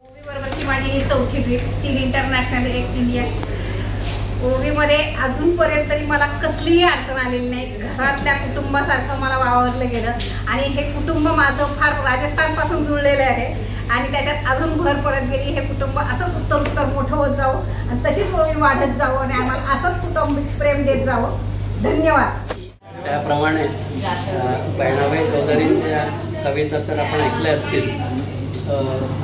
ओवी बरोबरची माझी ही चौथी ट्रिप, 3 इंटरनॅशनल 1 इंडिया। ओवीमध्ये अजूनपर्यंत तरी मला कसलीही अडचण आलेली नाही। घरातल्या कुटुंबासारखं मला वावरलं गेलं आणि हे कुटुंब माझं फार राजस्थानपासून जुळलेलं आहे आणि त्याच्यात अजून भर पडत गेली। हे कुटुंब असंच उत्तर मोठं होत जावं आणि तशीच ओवी वाढत जावं आणि आम्हाला असंच कुटुंबिक प्रेम देत जावं। धन्यवाद। त्याप्रमाणे बहिणाबाई चौधरींच्या कविता तर आपण ऐकल्या असतील,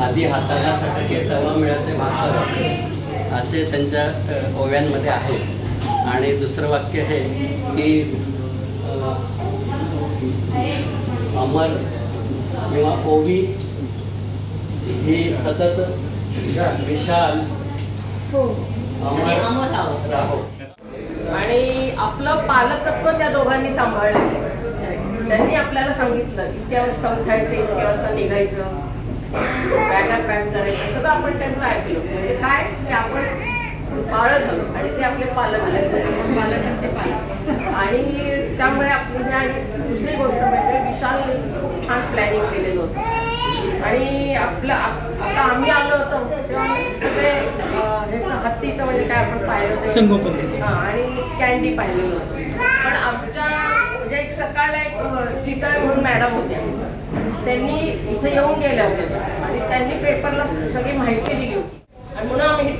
आधी हाताला चटके तवा मिळाचे भाकर, असे त्यांच्या ओव्यांमध्ये आहे। आणि दुसरं वाक्य आहे की अमर किंवा ओवी ही सतत विशाल अमर राहो। आणि आपलं पालकत्व त्या दोघांनी सांभाळलं। त्यांनी आपल्याला सांगितलं इतक्या वाजता उठायचं, इतक्या वाजता निघायचं, बॅगा पॅक करायचं, सगळं आपण त्यांचं ऐकलं। म्हणजे काय की आपण पाळत आलो आणि ते आपले पालक आणि त्यामुळे आपली आणि दुसरी गोष्ट म्हणजे विशालने खूप छान प्लॅनिंग केलेलं होतं। आणि आपलं आता आम्ही आलो होतो तेव्हा ह्याचं हत्तीचं म्हणजे काय आपण पाहिलं होतं आणि कॅन्डी पाहिलेलं होतं। पण आमच्या म्हणजे एक सकाळला एक टिटर म्हणून मॅडम होत्या, त्यांनी इथे येऊन गेल्या होत्या आणि त्यांनी पेपरला सगळी माहिती दिली होती आणि म्हणून आम्ही हे